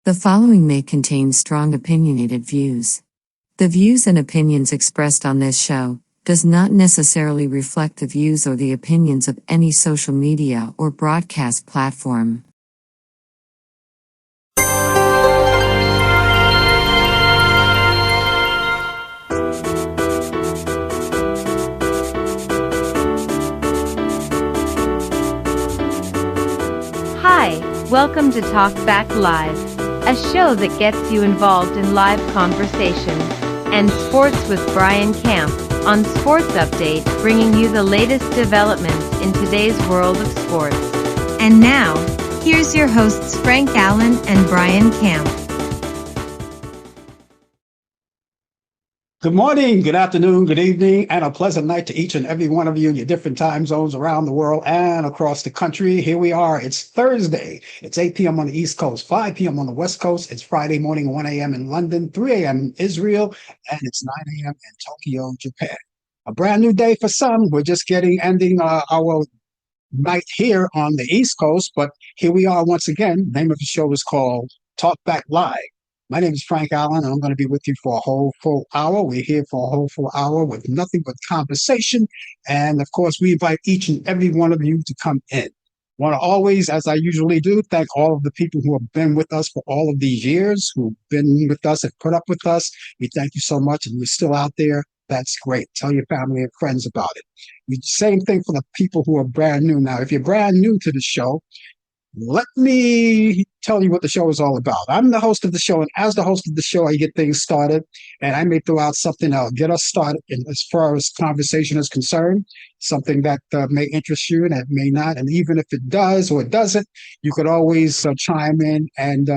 The following may contain strong opinionated views. The views and opinions expressed on this show does not necessarily reflect the views or the opinions of any social media or broadcast platform. Hi, welcome to Talk Back Live, a show that gets you involved in live conversations and sports with Brian Camp on Sports Update, bringing you the latest developments in today's world of sports. And now, here's your hosts Frank Allan and Brian Camp. Good morning, good afternoon, good evening, and a pleasant night to each and every one of you in your different time zones around the world and across the country. Here we are. It's Thursday. It's 8 p.m. on the East Coast, 5 p.m. on the West Coast. It's Friday morning, 1 a.m. in London, 3 a.m. in Israel, and it's 9 a.m. in Tokyo, Japan. A brand new day for some. We're just ending our night here on the East Coast, but here we are once again. The name of the show is called Talk Back Live. My name is Frank Allan, and I'm going to be with you for a whole full hour. We're here for a whole full hour with nothing but conversation. And of course, we invite each and every one of you to come in. Want to always, as I usually do, thank all of the people who have been with us for all of these years, who've been with us and put up with us. We thank you so much, and we're still out there. That's great. Tell your family and friends about it. Same thing for the people who are brand new. Now, if you're brand new to the show, let me tell you what the show is all about. I'm the host of the show, and as the host of the show, I get things started, and I may throw out something that'll get us started as far as conversation is concerned, something that may interest you and it may not. And even if it does or it doesn't, you could always chime in and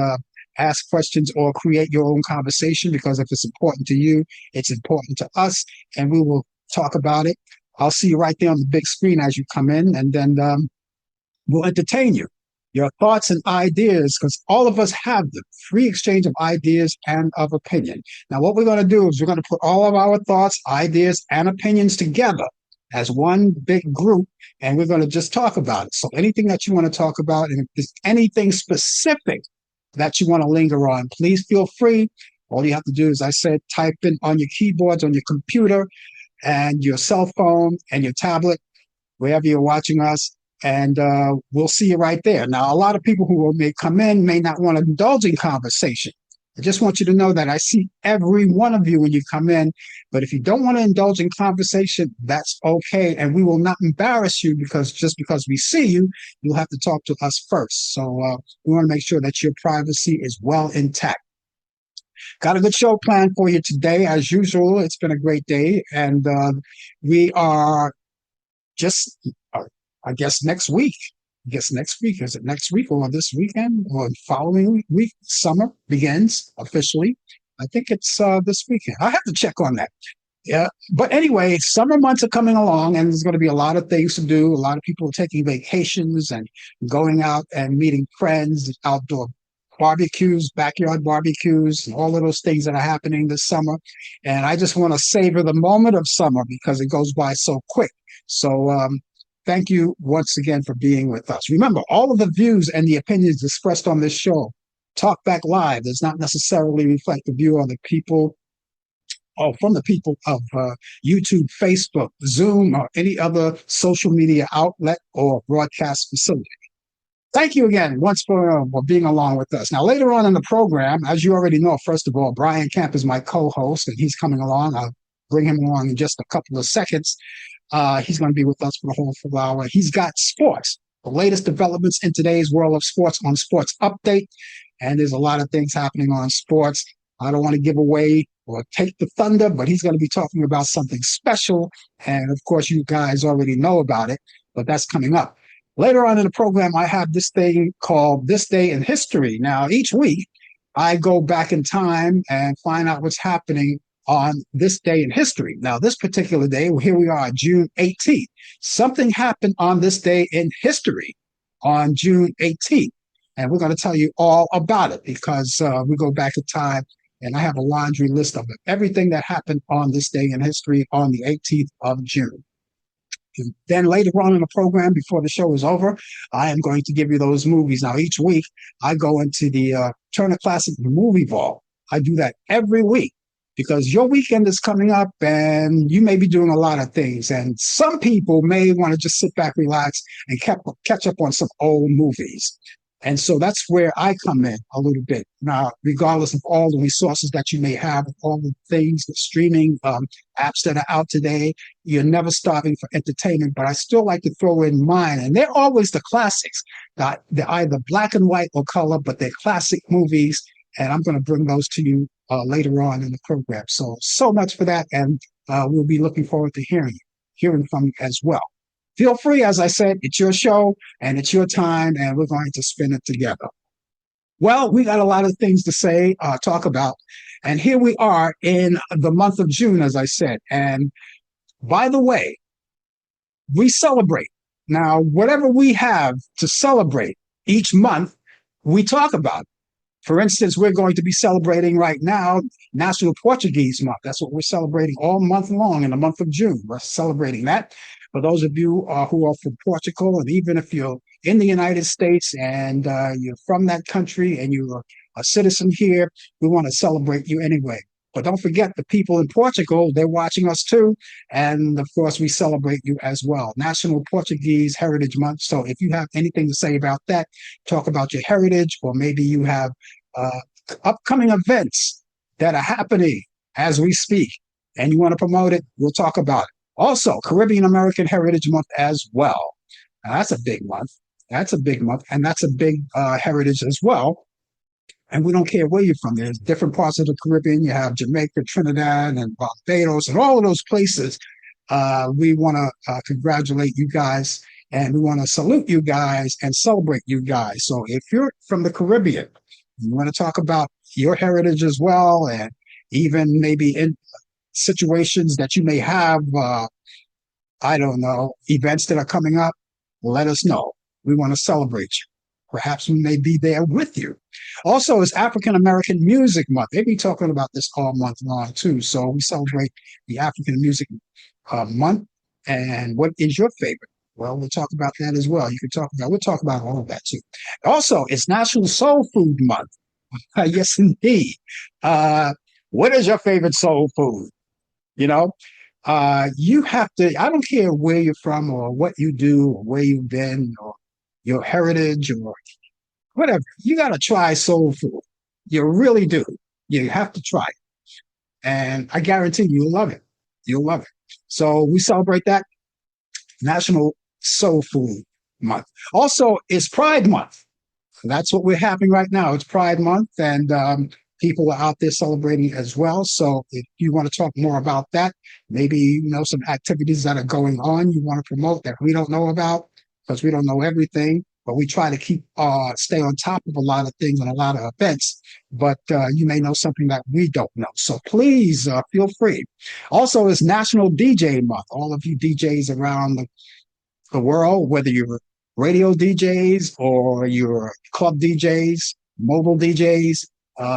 ask questions or create your own conversation, because if it's important to you, it's important to us, and we will talk about it. I'll see you right there on the big screen as you come in, and then we'll entertain you. Your thoughts and ideas, because all of us have them. Free exchange of ideas and of opinion. Now, what we're going to do is we're going to put all of our thoughts, ideas, and opinions together as one big group, and we're going to just talk about it. So anything that you want to talk about, and if there's anything specific that you want to linger on, please feel free. All you have to do is, I said, type in on your keyboards, on your computer, and your cell phone, and your tablet, wherever you're watching us, and we'll see you right there. Now, a lot of people who may come in may not want to indulge in conversation. I just want you to know that I see every one of you when you come in, but if you don't want to indulge in conversation, that's okay, and we will not embarrass you, because just because we see you, you'll have to talk to us first. So we want to make sure that your privacy is well intact. Got a good show planned for you today. As usual, it's been a great day, and we are just... I guess next week. Is it next week or this weekend or following week? Summer begins officially. I think it's this weekend. I have to check on that. Yeah. But anyway, summer months are coming along, and there's going to be a lot of things to do. A lot of people are taking vacations and going out and meeting friends, outdoor barbecues, backyard barbecues, and all of those things that are happening this summer. And I just want to savor the moment of summer because it goes by so quick. So, thank you once again for being with us. Remember, all of the views and the opinions expressed on this show, Talk Back Live, does not necessarily reflect the view of the people, or from the people of YouTube, Facebook, Zoom, or any other social media outlet or broadcast facility. Thank you again once for being along with us. Now, later on in the program, as you already know, first of all, Brian Camp is my co-host, and he's coming along. I'll bring him along in just a couple of seconds. He's going to be with us for the whole full hour. He's got sports, the latest developments in today's world of sports on Sports Update. And there's a lot of things happening on sports. I don't want to give away or take the thunder, but he's going to be talking about something special. And of course, you guys already know about it, but that's coming up. Later on in the program, I have this thing called This Day in History. Now, each week, I go back in time and find out what's happening on this day in history. Now, this particular day, here we are, June 18th. Something happened on this day in history on June 18th. And we're going to tell you all about it, because we go back in time, and I have a laundry list of everything that happened on this day in history on the 18th of June. Then later on in the program, before the show is over, I am going to give you those movies. Now, each week, I go into the Turner Classic Movie Vault. I do that every week because your weekend is coming up and you may be doing a lot of things. And some people may want to just sit back, relax, and catch up on some old movies. And so that's where I come in a little bit. Now, regardless of all the resources that you may have, all the things, the streaming apps that are out today, you're never starving for entertainment, but I still like to throw in mine. And they're always the classics. They're either black and white or color, but they're classic movies. And I'm going to bring those to you later on in the program. So much for that. And we'll be looking forward to hearing from you as well. Feel free, as I said, it's your show and it's your time, and we're going to spend it together. Well, we got a lot of things to say, talk about, and here we are in the month of June, as I said. And by the way, we celebrate. Now, whatever we have to celebrate each month, we talk about it. For instance, we're going to be celebrating right now National Portuguese Month. That's what we're celebrating all month long in the month of June. We're celebrating that. For those of you who are from Portugal, and even if you're in the United States and you're from that country and you're a citizen here, we want to celebrate you anyway. But don't forget the people in Portugal, they're watching us too. And of course, we celebrate you as well. National Portuguese Heritage Month. So if you have anything to say about that, talk about your heritage, or maybe you have upcoming events that are happening as we speak and you want to promote it, we'll talk about it. Also, Caribbean American Heritage Month as well. Now, that's a big month. That's a big month, and that's a big heritage as well. And we don't care where you're from. There's different parts of the Caribbean. You have Jamaica, Trinidad, and Barbados, and all of those places. We want to congratulate you guys, and we want to salute you guys and celebrate you guys. So if you're from the Caribbean, you want to talk about your heritage as well, and even maybe in situations that you may have, I don't know, events that are coming up, let us know. We want to celebrate you. Perhaps we may be there with you. Also, it's African American Music Month. They be talking about this all month long too. So we celebrate the African Music Month. And what is your favorite? Well, we'll talk about that as well. We'll talk about all of that too. Also, it's National Soul Food Month. Yes, indeed. What is your favorite soul food? You know, you have to, I don't care where you're from or what you do or where you've been or your heritage or whatever. You got to try soul food. You really do. You have to try it. And I guarantee you'll love it. You'll love it. So we celebrate that National Soul Food Month. Also, it's Pride Month. That's what we're having right now. It's Pride Month, and people are out there celebrating as well. So if you want to talk more about that, maybe you know some activities that are going on you want to promote that we don't know about, because we don't know everything, but we try to stay on top of a lot of things and a lot of events, but you may know something that we don't know. So please feel free. Also, it's National DJ Month. All of you DJs around the world, whether you're radio DJs or you're club DJs, mobile DJs,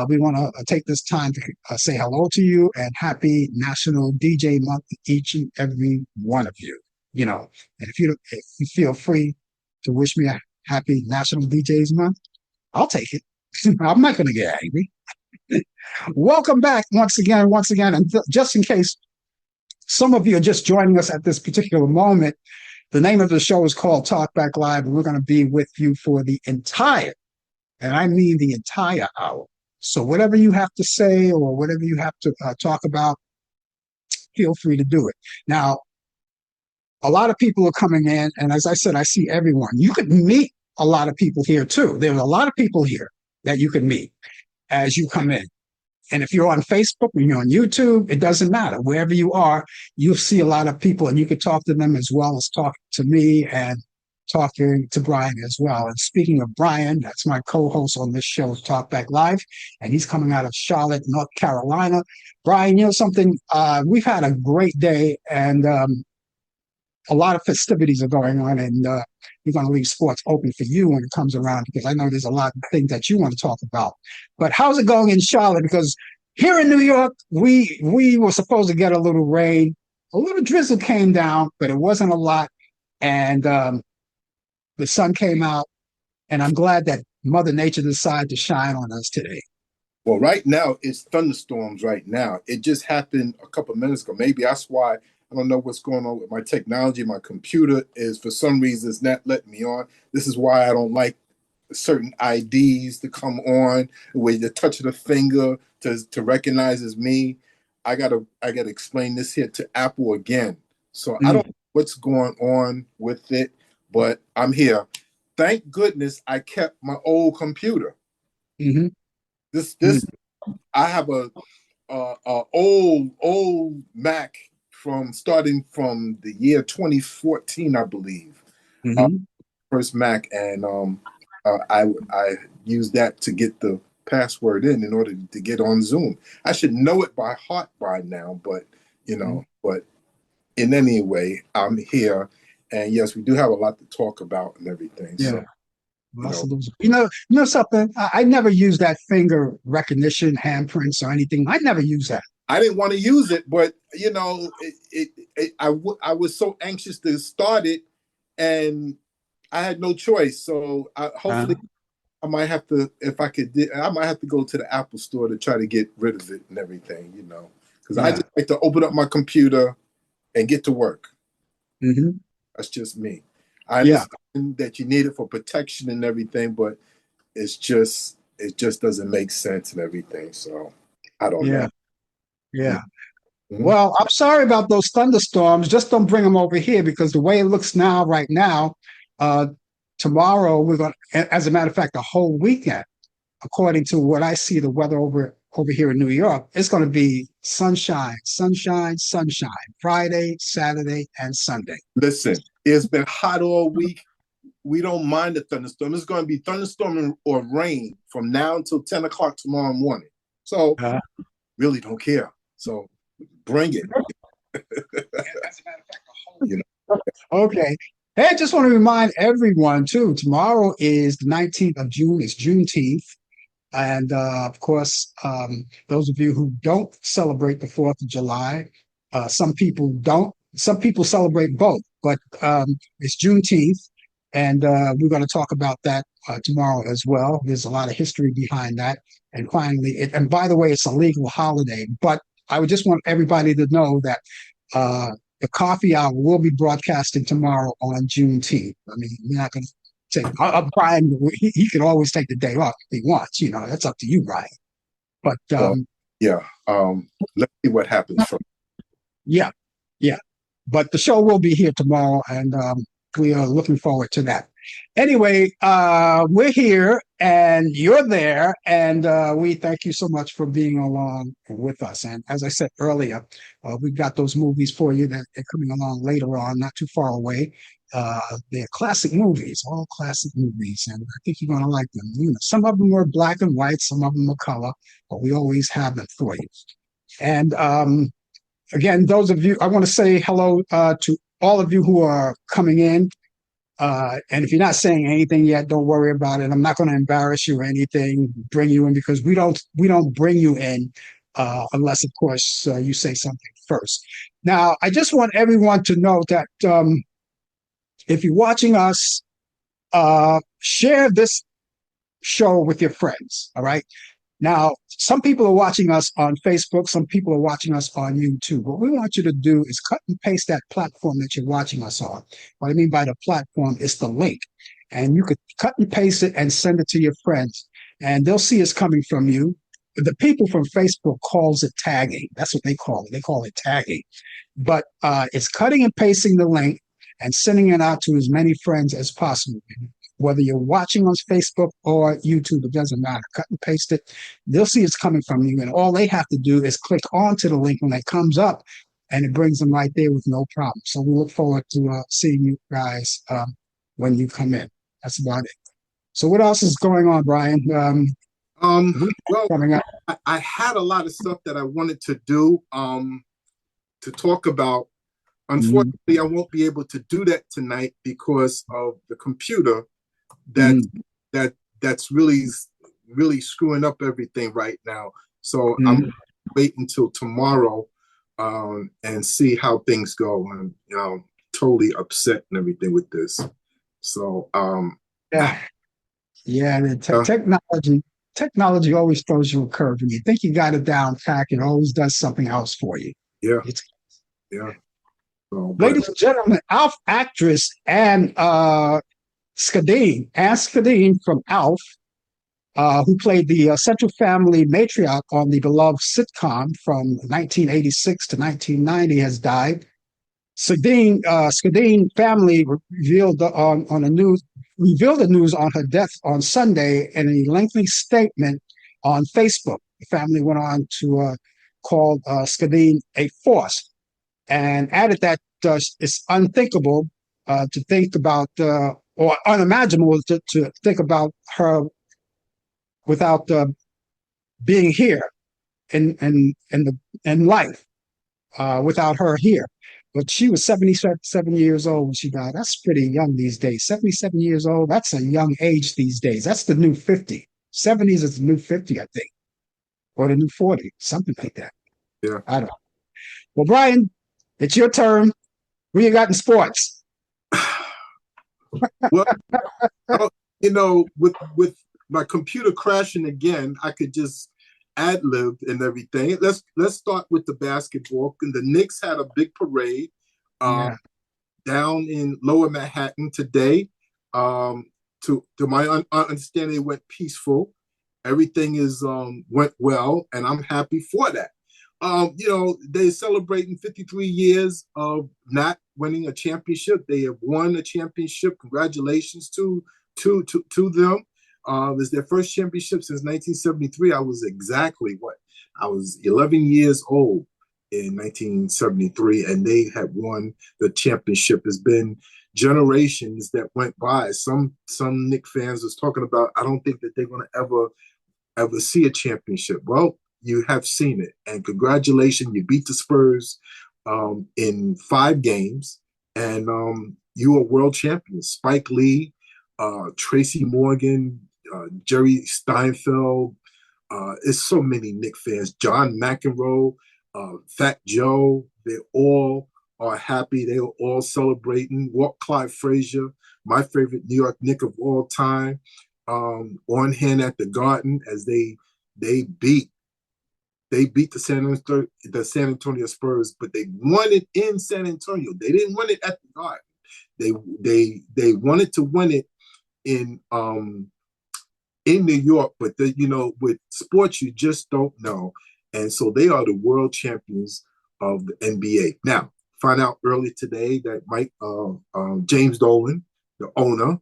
we want to take this time to say hello to you and happy National DJ Month to each and every one of you. You know, and if you feel free to wish me a happy National DJs Month, I'll take it. I'm not going to get angry. Welcome back once again. And just in case some of you are just joining us at this particular moment, the name of the show is called Talk Back Live, and we're going to be with you for the entire, and I mean the entire hour. So whatever you have to say or whatever you have to talk about, feel free to do it. Now, a lot of people are coming in, and as I said, I see everyone. You could meet a lot of people here too. There's a lot of people here that you can meet as you come in. And if you're on Facebook or you're on YouTube, it doesn't matter. Wherever you are, you'll see a lot of people, and you can talk to them as well as talk to me and talking to Brian as well. And speaking of Brian, that's my co-host on this show, Talk Back Live, and he's coming out of Charlotte, North Carolina. Brian, you know something? We've had a great day, and a lot of festivities are going on, and we're going to leave sports open for you when it comes around, because I know there's a lot of things that you want to talk about. But how's it going in Charlotte? Because here in New York, we were supposed to get a little rain. A little drizzle came down, but it wasn't a lot. and the sun came out, and I'm glad that Mother Nature decided to shine on us today. Well, right now it's thunderstorms right now. It just happened a couple of minutes ago. Maybe that's why I don't know what's going on with my technology. My computer is for some reason it's not letting me on. This is why I don't like certain IDs to come on where you touch the finger to recognize as me. I gotta explain this here to Apple again. So I don't know what's going on with it, but I'm here. Thank goodness I kept my old computer. Mm-hmm. This I have a old Mac from starting from the year 2014, I believe. Mm-hmm. First Mac, and I used that to get the password in order to get on Zoom. I should know it by heart by now, but but in any way, I'm here, and yes, we do have a lot to talk about and everything. Yeah. So You know something? I never use that finger recognition, handprints, or anything. I never use that. I didn't want to use it, but I was so anxious to start it, and I had no choice. So hopefully, I might have to, if I could, I might have to go to the Apple store to try to get rid of it and everything, because I just like to open up my computer and get to work. Mm-hmm. That's just me. I understand that you need it for protection and everything, but it just doesn't make sense and everything. So I don't know. Yeah. Mm-hmm. Well, I'm sorry about those thunderstorms. Just don't bring them over here because the way it looks now, right now, tomorrow we're going to, as a matter of fact, the whole weekend, according to what I see, the weather over here in New York, it's going to be sunshine, sunshine, sunshine, Friday, Saturday, and Sunday. Listen, it's been hot all week. We don't mind the thunderstorm. It's going to be thunderstorm or rain from now until 10 o'clock tomorrow morning. So really don't care. So bring it. Okay. Hey, I just want to remind everyone, too, tomorrow is the 19th of June. It's Juneteenth. And of course, those of you who don't celebrate the 4th of July, some people don't. Some people celebrate both, but it's Juneteenth. And we're going to talk about that tomorrow as well. There's a lot of history behind that. And finally, and by the way, it's a legal holiday. But I would just want everybody to know that the coffee hour will be broadcasting tomorrow on Juneteenth. I mean, we're not going to take Brian. He can always take the day off if he wants. That's up to you, Brian. But let's see what happens. Yeah. But the show will be here tomorrow, and we are looking forward to that. Anyway, we're here and you're there, and we thank you so much for being along with us. And as I said earlier, we've got those movies for you that are coming along later on, not too far away. They're classic movies, all classic movies, and I think you're going to like them. Some of them are black and white, some of them are color, but we always have them for you. And again, those of you, I want to say hello to all of you who are coming in. And if you're not saying anything yet, don't worry about it. I'm not going to embarrass you or anything, bring you in, because we don't bring you in unless, of course, you say something first. Now, I just want everyone to know that if you're watching us, share this show with your friends. All right. Now, some people are watching us on Facebook. Some people are watching us on YouTube. What we want you to do is cut and paste that platform that you're watching us on. What I mean by the platform is the link. And you could cut and paste it and send it to your friends. And they'll see it's coming from you. The people from Facebook calls it tagging. That's what they call it. They call it tagging. But it's cutting and pasting the link and sending it out to as many friends as possible. Whether you're watching on Facebook or YouTube, it doesn't matter. Cut and paste it. They'll see it's coming from you. And all they have to do is click onto the link when it comes up, and it brings them right there with no problem. So we look forward to seeing you guys when you come in. That's about it. So what else is going on, Brian? Well, coming up. I had a lot of stuff that I wanted to do to talk about. Unfortunately, I won't be able to do that tonight because of the computer that's really screwing up everything right now. So I'm gonna wait until tomorrow and see how things go. And totally upset and everything with this. So Yeah, yeah. The uh, technology always throws you a curve. When you think you got it down pat, it always does something else for you. yeah, It's yeah. So, but ladies and gentlemen, Alf actress Anne Skadeen from Alf, who played the Central Family matriarch on the beloved sitcom from 1986 to 1990, has died. Skadeen family revealed the news on her death on Sunday in a lengthy statement on Facebook. The family went on to call Skadeen a force and added that it's unthinkable to think about or unimaginable to think about her without being here in life without her here. But she was 77 years old when she died. That's pretty young these days. 77 years old, that's a young age these days. That's the new 50. 70s is the new 50, I think, or the new 40, something like that. yeah. I don't know. Well, Brian, it's your turn. Who you got in sports? Well, with my computer crashing again, I could just ad lib and everything. Let's start with the basketball. And the Knicks had a big parade Yeah. down in Lower Manhattan today. To my understanding, it went peaceful. Everything is went well, and I'm happy for that. They're celebrating 53 years of not winning a championship. They have won a championship. Congratulations to them. It's their first championship since 1973. I was exactly what? I was 11 years old in 1973, and they had won the championship. It's been generations that went by. Some Knicks fans was talking about, I don't think that they're going to ever see a championship. Well, you have seen it, and congratulations, you beat the Spurs in 5 games, and you are world champions. Spike Lee, Tracy Morgan, Jerry Steinfeld. It's so many Knicks fans. John McEnroe, Fat Joe. They all are happy. They are all celebrating. Walt Clyde Frazier, my favorite New York Knick of all time, on hand at the Garden as they beat the San Antonio Spurs, but they won it in San Antonio. They didn't win it at the Garden. They wanted to win it in New York, but with sports you just don't know, and so they are the world champions of the NBA. Now, find out early today that James Dolan, the owner,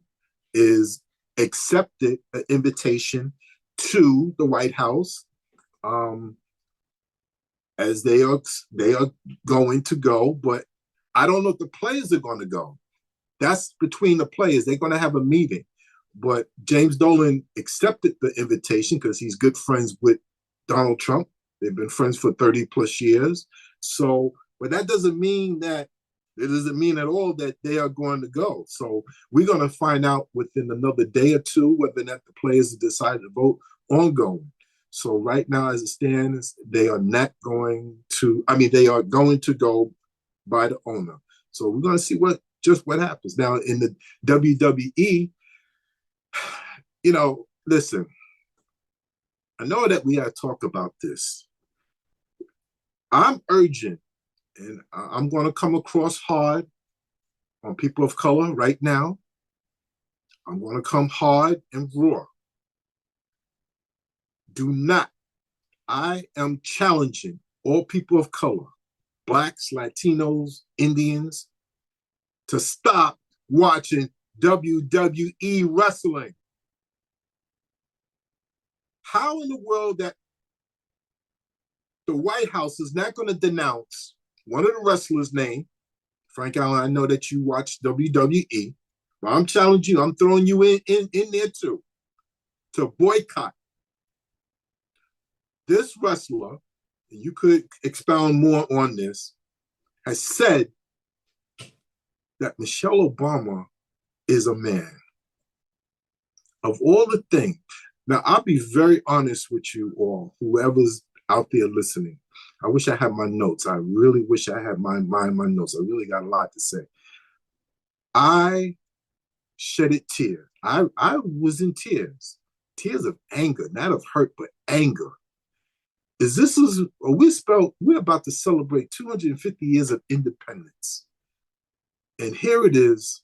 is accepted an invitation to the White House, as they are going to go, but I don't know if the players are going to go. That's between the players. They're going to have a meeting. But James Dolan accepted the invitation because he's good friends with Donald Trump. They've been friends for 30 plus years. So, but that doesn't mean at all that they are going to go. So we're going to find out within another day or two whether or not the players decide to vote on going. So right now, as it stands, they are going to go by the owner. So we're going to see what happens. Now in the WWE, listen, I know that we got to talk about this. I'm urgent, and I'm going to come across hard on people of color right now. I'm going to come hard and raw. I am challenging all people of color, Blacks, Latinos, Indians, to stop watching WWE wrestling. How in the world that the White House is not going to denounce one of the wrestlers' name? Frank Allen, I know that you watch WWE, but I'm challenging you. I'm throwing you in there too, to boycott this wrestler. You could expound more on this. Has said that Michelle Obama is a man. Of all the things, now I'll be very honest with you all, whoever's out there listening. I wish I had my notes. I really wish I had my notes. I really got a lot to say. I shedded tears. I was in tears, tears of anger, not of hurt, but anger. We're about to celebrate 250 years of independence. And here it is,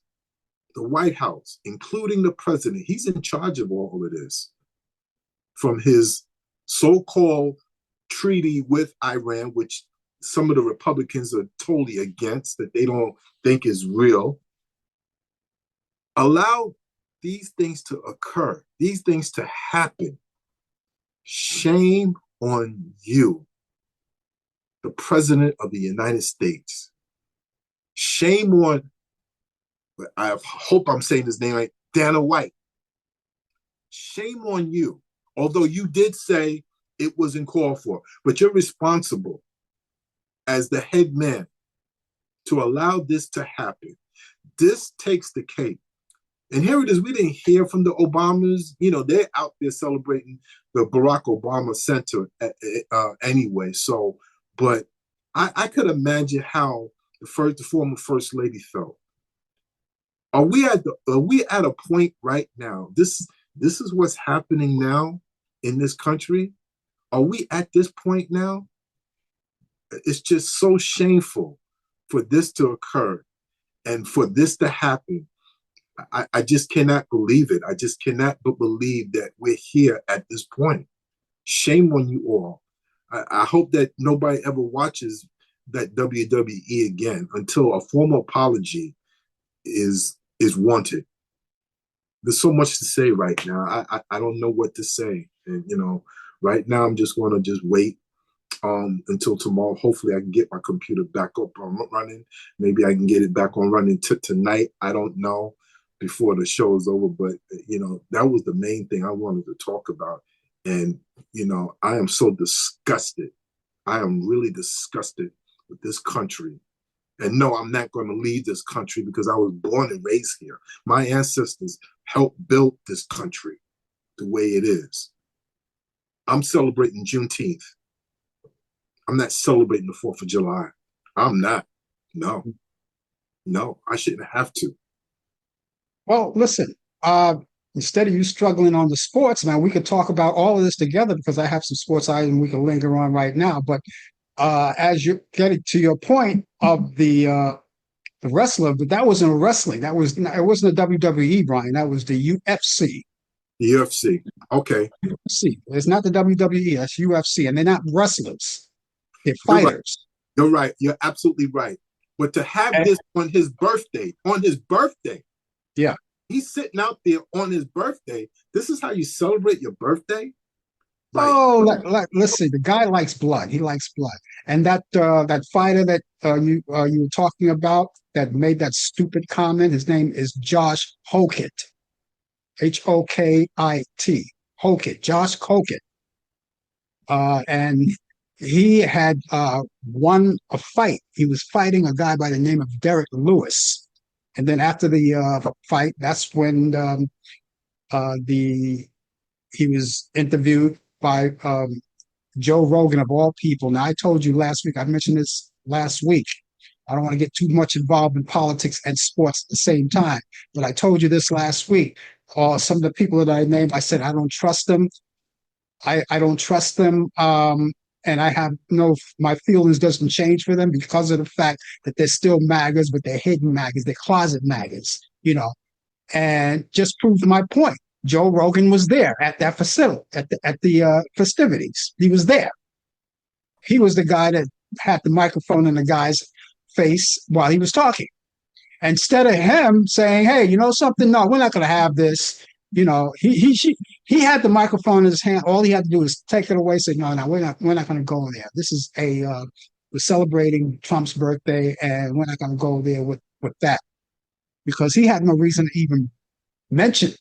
the White House, including the president, he's in charge of all of this. From his so-called treaty with Iran, which some of the Republicans are totally against, that they don't think is real. Allow these things to occur, these things to happen. Shame on you, the President of the United States. Shame on, I hope I'm saying his name right, Dana White. Shame on you. Although you did say it wasn't called for, but you're responsible as the head man to allow this to happen. This takes the cake. And here it is, we didn't hear from the Obamas. You know, they're out there celebrating the Barack Obama Center anyway. So, but I could imagine how the former First Lady felt. Are we at a point right now? This is what's happening now in this country. Are we at this point now? It's just so shameful for this to occur and for this to happen. I just cannot believe it. I just cannot believe that we're here at this point. Shame on you all. I hope that nobody ever watches that WWE again until a formal apology is wanted. There's so much to say right now. I don't know what to say. And, you know, right now I'm just going to just wait until tomorrow. Hopefully I can get my computer back up running. Maybe I can get it back on running tonight. I don't know, before the show is over. But, you know, that was the main thing I wanted to talk about. And, you know, I am so disgusted. I am really disgusted with this country. And no, I'm not going to leave this country because I was born and raised here. My ancestors helped build this country the way it is. I'm celebrating Juneteenth. I'm not celebrating the 4th of July. I'm not. No, I shouldn't have to. Well, listen, instead of you struggling on the sports, man, we could talk about all of this together because I have some sports items we can linger on right now. But as you're getting to your point of the wrestler, but that wasn't wrestling. It wasn't a WWE, Brian. That was the UFC. The UFC. Okay. UFC. It's not the WWE. That's UFC, and they're not wrestlers. They're fighters. You're right. You're absolutely right. But to have this on his birthday, yeah, he's sitting out there on his birthday. This is how you celebrate your birthday? Like, let's see. The guy likes blood. He likes blood. And that fighter that you were talking about that made that stupid comment, his name is Josh Hokit. Hokit. Hokit. Josh Hokit. And he had won a fight. He was fighting a guy by the name of Derek Lewis. And then after the fight, that's when he was interviewed by Joe Rogan, of all people. Now, I told you last week, I mentioned this last week. I don't want to get too much involved in politics and sports at the same time, but I told you this last week. Some of the people that I named, I said, I don't trust them. I don't trust them. And I have my feelings doesn't change for them because of the fact that they're still MAGAs, but they're hidden MAGAs, they're closet MAGAs, you know, and just proved my point. Joe Rogan was there at that facility, at the festivities. He was there. He was the guy that had the microphone in the guy's face while he was talking. Instead of him saying, hey, you know something? No, we're not going to have this. You know, he had the microphone in his hand. All he had to do was take it away. Say, no, we're not going to go there. This is we're celebrating Trump's birthday, and we're not going to go there with that, because he had no reason to even mention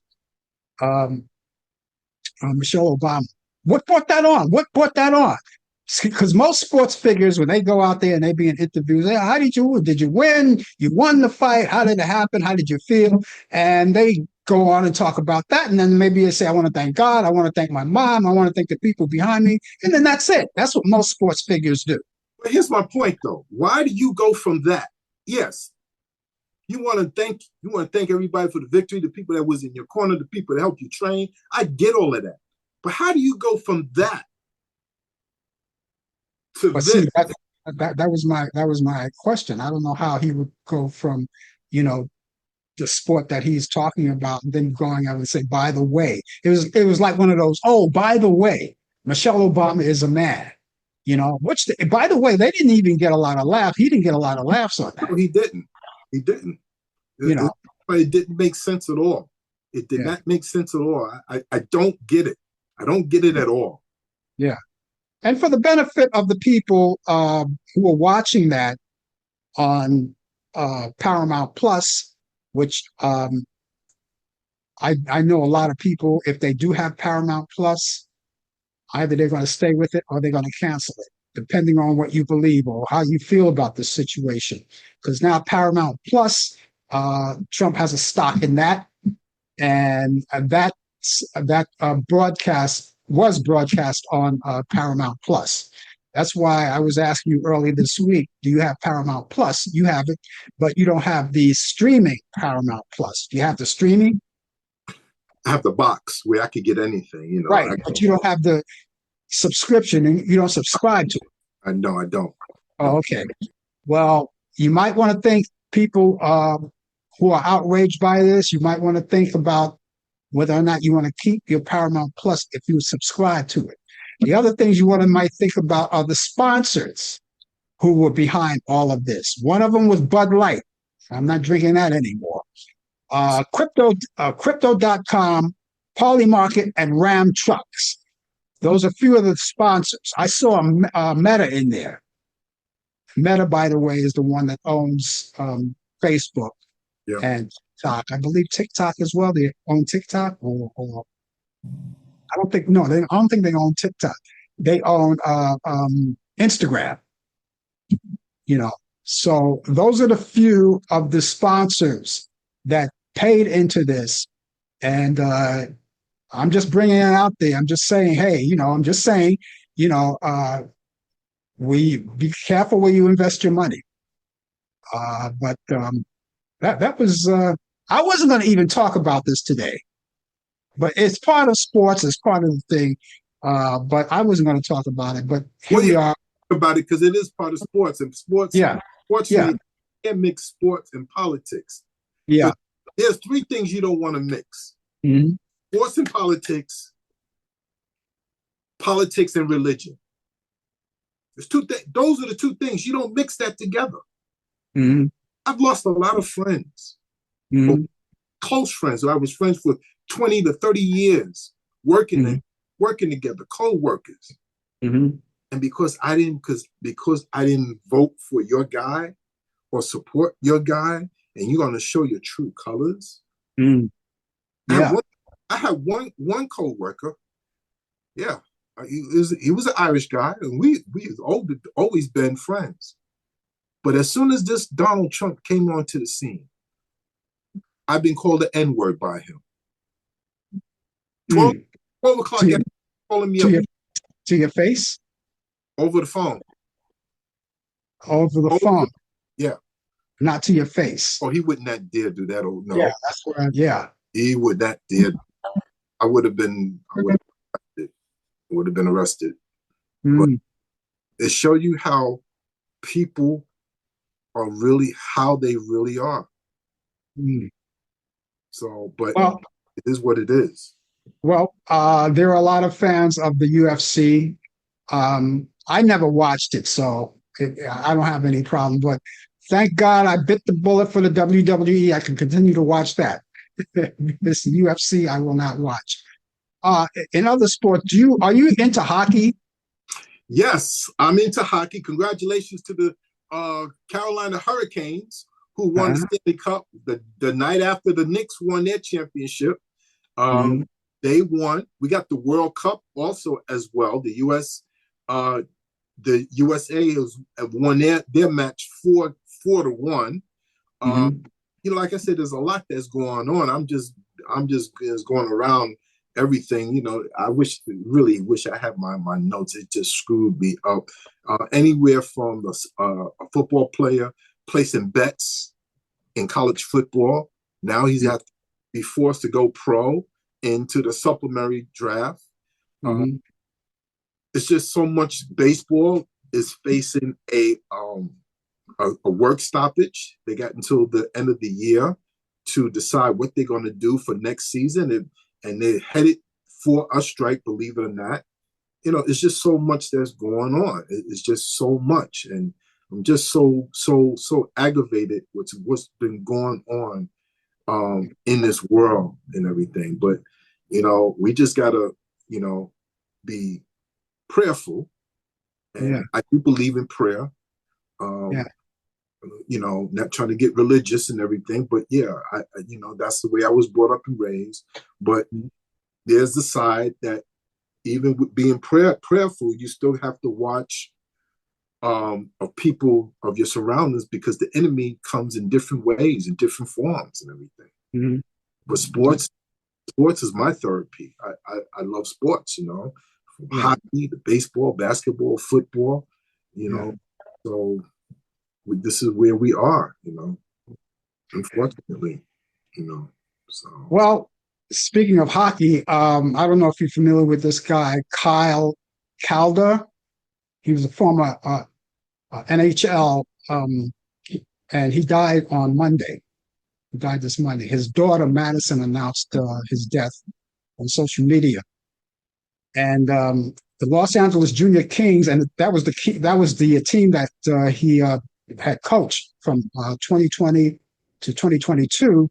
Michelle Obama. What brought that on? Because most sports figures, when they go out there and they be in interviews, how did you win? You won the fight. How did it happen? How did you feel? And they go on and talk about that. And then maybe they say, I want to thank God. I want to thank my mom. I want to thank the people behind me. And then that's it. That's what most sports figures do. But here's my point, though. Why do you go from that? Yes, You want to thank everybody for the victory, the people that was in your corner, the people that helped you train. I get all of that. But how do you go from that to But this? see, that was my question. I don't know how he would go from, you know, the sport that he's talking about, and then going out and say, by the way, it was like one of those, oh, by the way, Michelle Obama is a man, you know, by the way, they didn't even get a lot of laughs. He didn't get a lot of laughs on that, No, he didn't. He didn't. you know. It didn't make sense at all. It did not make sense at all. I don't get it. I don't get it at all. Yeah. And for the benefit of the people who are watching that on Paramount Plus, which I know a lot of people, if they do have Paramount Plus, either they're going to stay with it or they're going to cancel it, depending on what you believe or how you feel about the situation. Because now Paramount Plus, Trump has a stock in that, and that broadcast was broadcast on Paramount Plus. That's why I was asking you earlier this week, do you have Paramount Plus? You have it, but you don't have the streaming Paramount Plus. Do you have the streaming? I have the box where I could get anything, you know. Right, but you don't have the subscription, and you don't subscribe to it. I know I don't. Oh, okay. Well, you might want to think, people who are outraged by this, you might want to think about whether or not you want to keep your Paramount Plus if you subscribe to it. The other things you might think about are the sponsors who were behind all of this. One of them was Bud Light. I'm not drinking that anymore. Crypto.com, Polymarket, and Ram Trucks. Those are a few of the sponsors. I saw a Meta in there. Meta, by the way, is the one that owns Facebook and TikTok. I believe TikTok as well. They own TikTok, or I don't think. No, I don't think they own TikTok. They own Instagram. You know, so those are the few of the sponsors that paid into this, and I'm just bringing it out there. I'm just saying, hey, you know, we be careful where you invest your money. But that was I wasn't going to even talk about this today, but it's part of sports. It's part of the thing. But I wasn't going to talk about it. But here we are about it because it is part of sports, and sports. Yeah, Fortunately, you can't mix sports and politics. Yeah, there's three things you don't want to mix: sports and politics, politics and religion. There's two. Those are the two things you don't mix that together. I've lost a lot of friends, close friends who I was friends for 20 to 30 years, working together, co-workers. And because I didn't vote for your guy or support your guy, and you're going to show your true colors. I had one co-worker. Yeah, he was an Irish guy, and we always been friends. But as soon as this Donald Trump came onto the scene, I've been called the N-word by him. 12 o'clock, calling me up. To your face? Over the phone. Over the phone? Yeah. Not to your face? Oh, he would not dare do that. Oh, no. Yeah, that's what He would not dare. I would have been arrested. But it shows you how people are really, how they really are. So, but it is what it is. Well, there are a lot of fans of the UFC. I never watched it, so I don't have any problem. But thank God I bit the bullet for the WWE. I can continue to watch that. This UFC, I will not watch. In other sports, are you into hockey? Yes, I'm into hockey. Congratulations to the Carolina Hurricanes, who won the Stanley Cup the night after the Knicks won their championship. They won. We got the World Cup also as well. The USA have won their match 4-1. You know, like I said, there's a lot that's going on. I'm just going around everything. You know, I really wish I had my notes. It just screwed me up. Anywhere from a football player placing bets in college football. Now he's had to be forced to go pro into the supplementary draft. Mhm. It's just so much. Baseball is facing a work stoppage. They got until the end of the year to decide what they're going to do for next season, and they're headed for a strike, believe it or not. It's just so much that's going on. It's just so much, and I'm just so aggravated with what's been going on in this world and everything. But we just gotta be prayerful, Yeah. and I do believe in prayer. Yeah. Not trying to get religious and everything, but yeah, that's the way I was brought up and raised. But there's the side that even with being prayerful, you still have to watch of people of your surroundings, because the enemy comes in different ways, in different forms and everything. Mm-hmm. But sports is my therapy. I love sports, from hockey to baseball, basketball, football, so this is where we are, unfortunately, so. Well, speaking of hockey, I don't know if you're familiar with this guy, Kyle Calder. He was a former NHL, and he died on Monday. He died this Monday. His daughter, Madison, announced his death on social media. And the Los Angeles Junior Kings, and that was the team that he had coached from 2020 to 2022.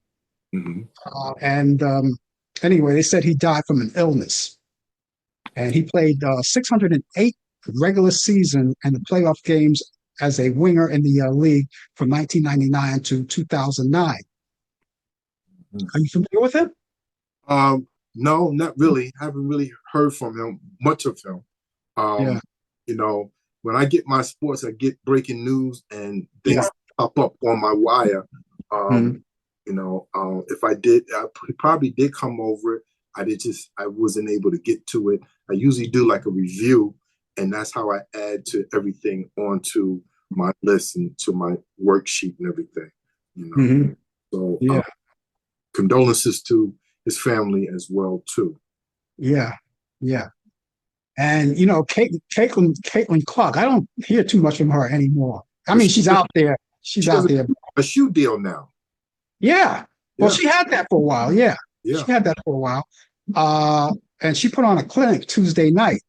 Mm-hmm. And anyway, they said he died from an illness. And he played 608 regular season and the playoff games as a winger in the league from 1999 to 2009. Mm-hmm. Are you familiar with him? No, not really. Haven't really heard from him, much of him. When I get my sports, I get breaking news and things pop up on my wire. If I did, he probably did come over it. I wasn't able to get to it. I usually do like a review, and that's how I add to everything onto my list and to my worksheet and everything. Mm-hmm. So condolences to his family as well too. Yeah. And Caitlin Clark, I don't hear too much from her anymore. I mean, she's out there. She's out there. A shoe deal now. Yeah. Well, she had that for a while. Yeah. She had that for a while. And she put on a clinic Tuesday night.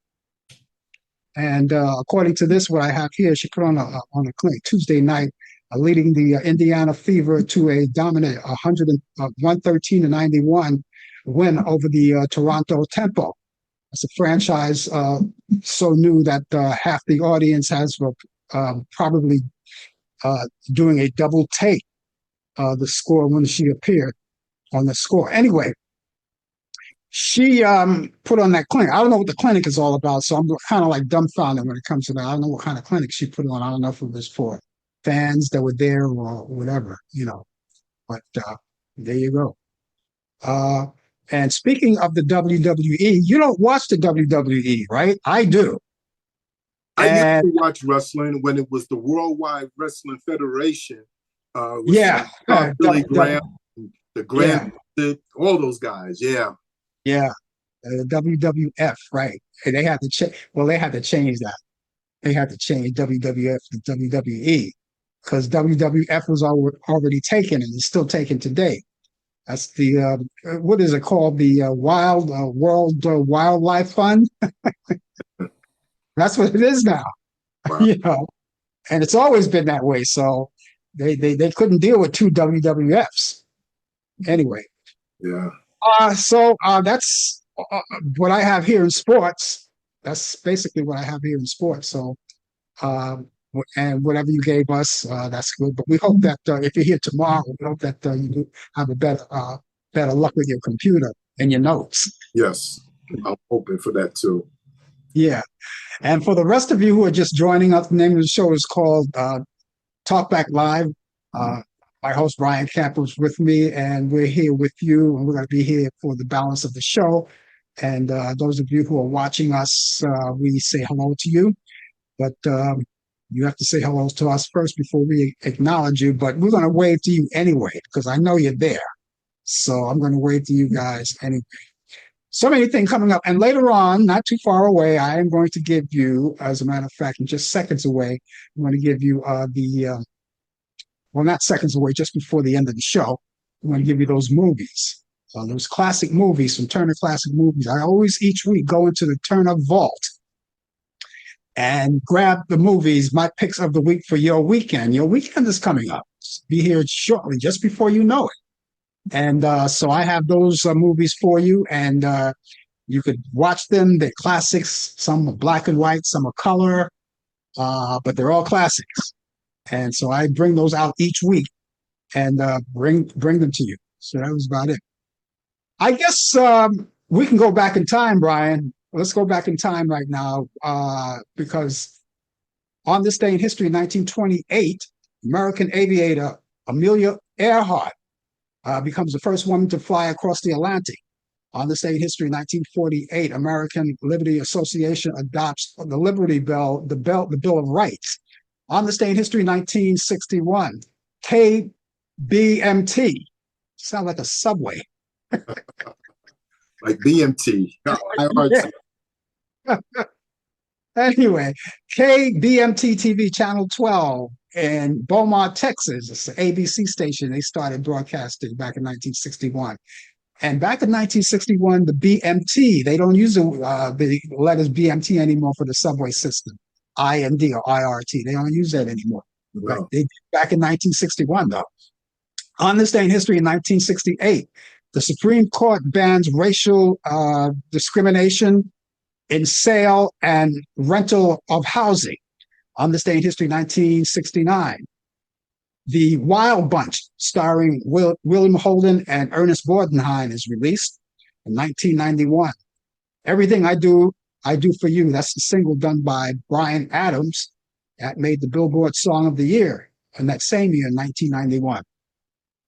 And according to this, what I have here, she put on a clinic Tuesday night, leading the Indiana Fever to a dominant 113-91 win over the Toronto Tempo. It's a franchise so new that half the audience has probably doing a double take the score when she appeared on the score. Anyway, she put on that clinic. I don't know what the clinic is all about, so I'm kind of like dumbfounded when it comes to that. I don't know what kind of clinic she put on. I don't know if it was for fans that were there or whatever, But there you go. And speaking of the WWE, you don't watch the WWE, right? I do. I used to watch wrestling when it was the Worldwide Wrestling Federation. Billy Graham, the Grand, all those guys. Yeah. The WWF, right? And they had to change. Well, they had to change that. They had to change WWF to WWE because WWF was already taken and is still taken today. That's the what is it called? The World Wildlife Fund. That's what it is now. Wow. And it's always been that way. So they couldn't deal with two WWFs. Anyway. Yeah. So that's what I have here in sports. That's basically what I have here in sports. So, and whatever you gave us, that's good. But we hope that if you're here tomorrow, we hope that you do have a better luck with your computer and your notes. Yes, I'm hoping for that too. Yeah. And for the rest of you who are just joining us, the name of the show is called Talk Back Live. My host, Brian Camp, is with me, and we're here with you, and we're going to be here for the balance of the show. And those of you who are watching us, we say hello to you. But You have to say hello to us first before we acknowledge you, but we're going to wave to you anyway, because I know you're there. So I'm going to wave to you guys anyway. So many things coming up. And later on, not too far away, I am going to give you, as a matter of fact, in just seconds away, I'm going to give you well, not seconds away, just before the end of the show, I'm going to give you those movies, those classic movies from Turner Classic Movies. I always, each week, go into the Turner Vault and grab the movies, my picks of the week for your weekend. Your weekend is coming up. Be here shortly, just before you know it. And so I have those movies for you, and you could watch them. They're classics. Some are black and white, some are color, but they're all classics. And so I bring those out each week and bring them to you. So that was about it. I guess we can go back in time, Brian. Let's go back in time right now, because on this day in history, 1928, American aviator Amelia Earhart becomes the first woman to fly across the Atlantic. On this day in history, 1948, American Liberty Association adopts the Liberty Bell, the Bill of Rights. On this day in history, 1961, KBMT, sound like a subway. Like BMT. Anyway, KBMT TV Channel 12 in Beaumont, Texas. It's an ABC station. They started broadcasting back in 1961. And back in 1961, the BMT, they don't use the letters BMT anymore for the subway system. IND or IRT. They don't use that anymore. Right? They did back in 1961, though. On this day in history, in 1968, the Supreme Court bans racial discrimination in sale and rental of housing. On this day in history, 1969, The Wild Bunch, starring William Holden and Ernest Borgnine, is released. In 1991, Everything I Do for You. That's the single done by Bryan Adams that made the Billboard Song of the Year in that same year, 1991.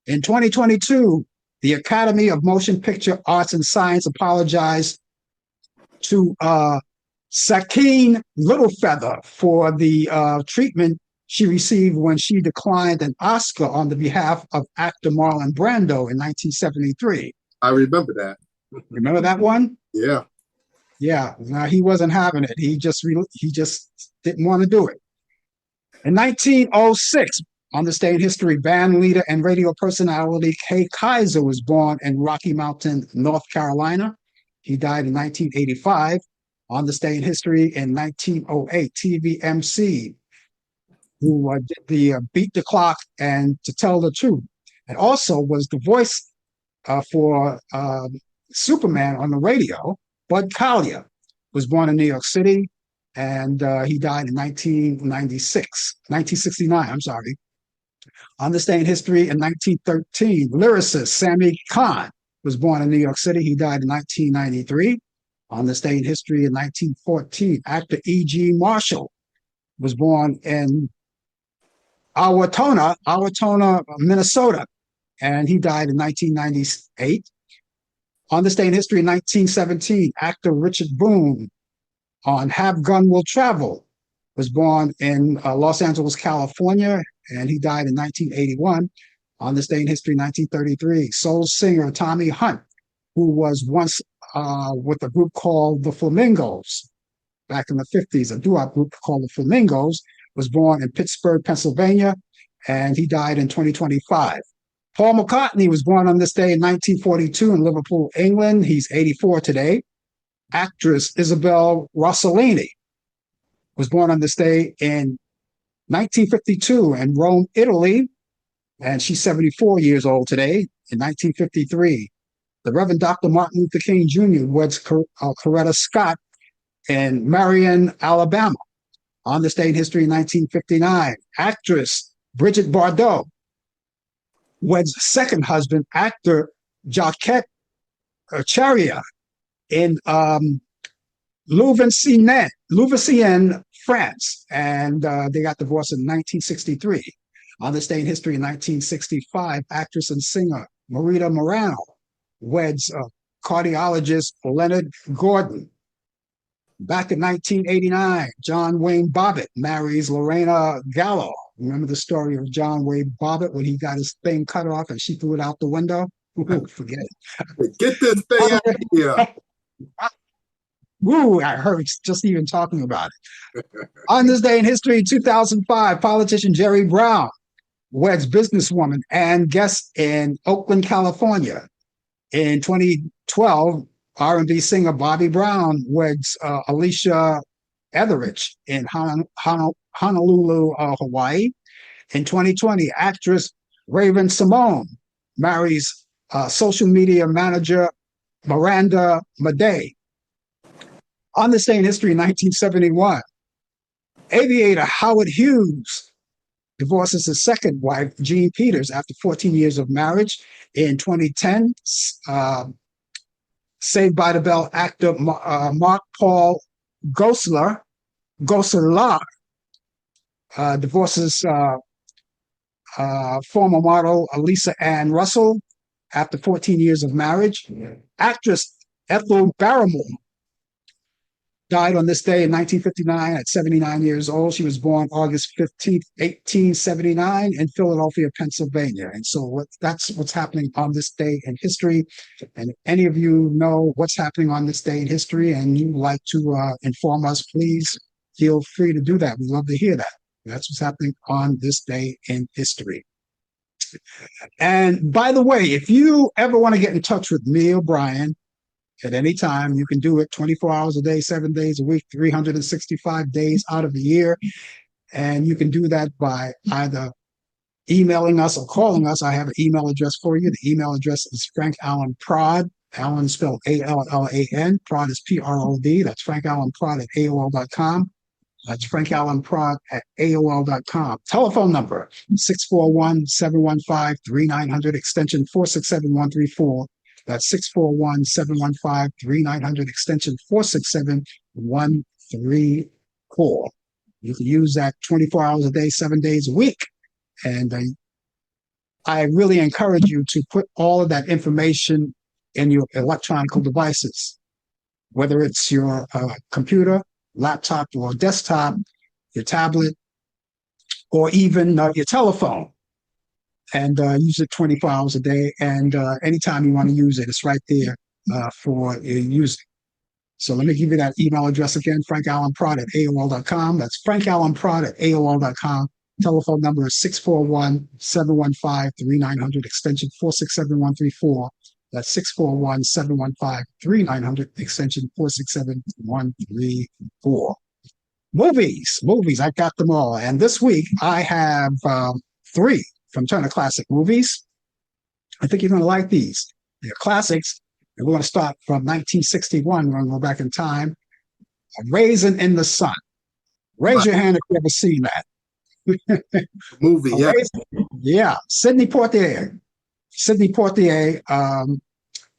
In 2022, the Academy of Motion Picture Arts and Science apologized to Sakine Littlefeather for the treatment she received when she declined an Oscar on the behalf of actor Marlon Brando in 1973. I remember that. Remember that one? Yeah. Yeah. Now he wasn't having it. He just didn't want to do it. In 1906, on this day in history, band leader and radio personality Kay Kaiser was born in Rocky Mountain, North Carolina. He died in 1985. On this day in history, in 1908, TV MC, who did the Beat the Clock and To Tell the Truth, and also was the voice for Superman on the radio, Bud Collyer, was born in New York City, and he died in 1969, I'm sorry. On this day in history, in 1913, lyricist Sammy Kahn was born in New York City. He died in 1993. On this day in history, in 1914, actor E.G. Marshall was born in Owatonna, Minnesota, and he died in 1998. On this day in history, in 1917, actor Richard Boone on Have Gun Will Travel was born in Los Angeles, California, and he died in 1981. On this day in history, 1933, soul singer Tommy Hunt, who was once with a group called the Flamingos back in the 50s, a doo-wop group called the Flamingos, was born in Pittsburgh, Pennsylvania, and he died in 2025. Paul McCartney was born on this day in 1942 in Liverpool, England. He's 84 today. Actress Isabel Rossellini was born on this day in 1952 in Rome, Italy, and she's 74 years old today. In 1953, the Reverend Dr. Martin Luther King Jr. weds Coretta Scott in Marion, Alabama. On this day in history, in 1959, actress Bridget Bardot weds second husband, actor Jacques Charrier, in Louveciennes, France, and they got divorced in 1963. On this day in history, in 1965, actress and singer Marita Morano weds cardiologist Leonard Gordon. Back in 1989, John Wayne Bobbitt marries Lorena Gallo. Remember the story of John Wayne Bobbitt when he got his thing cut off and she threw it out the window? Ooh, forget it. Get this thing out of here. Woo, I hurts just even talking about it. On this day in history, 2005, politician Jerry Brown weds businesswoman and guest in Oakland, California. In 2012, R&B singer Bobby Brown weds Alicia Etheridge in Honolulu, Hawaii. In 2020, actress Raven Simone marries social media manager Miranda Madej. On this day in history, 1971, aviator Howard Hughes divorces his second wife, Jean Peters, after 14 years of marriage. In 2010, Saved by the Bell actor Mark Paul Gosselaar divorces former model Lisa Ann Russell after 14 years of marriage. Actress Ethel Barrymore died on this day in 1959 at 79 years old. She was born August 15th, 1879 in Philadelphia, Pennsylvania. And so that's what's happening on this day in history. And if any of you know what's happening on this day in history and you'd like to inform us, please feel free to do that. We'd love to hear that. That's what's happening on this day in history. And by the way, if you ever want to get in touch with me or Brian, at any time, you can do it 24 hours a day, 7 days a week, 365 days out of the year. And you can do that by either emailing us or calling us. I have an email address for you. The email address is Frank Allan Prod. Allan spelled Allan. Prod is Prod. That's Frank Allan Prod at AOL.com. That's Frank Allan Prod at AOL.com. Telephone number 641-715-3900, extension 467134. That's 641-715-3900, extension 467134. You can use that 24 hours a day, 7 days a week. And I really encourage you to put all of that information in your electronic devices, whether it's your computer, laptop, or desktop, your tablet, or even your telephone. And use it 24 hours a day. And anytime you want to use it, it's right there for your using. So let me give you that email address again, frankallanprod at AOL.com. That's frankallanprod at AOL.com. Telephone number is 641-715-3900, extension 467134. That's 641-715-3900, extension 467-134. Movies, I got them all. And this week I have 3 from Turner Classic Movies. I think you're going to like these. They're classics. And we're going to start from 1961. We're going to go back in time. A Raisin in the Sun. Raise your hand if you've ever seen that. Movie, yeah. Yeah. Sidney Poitier,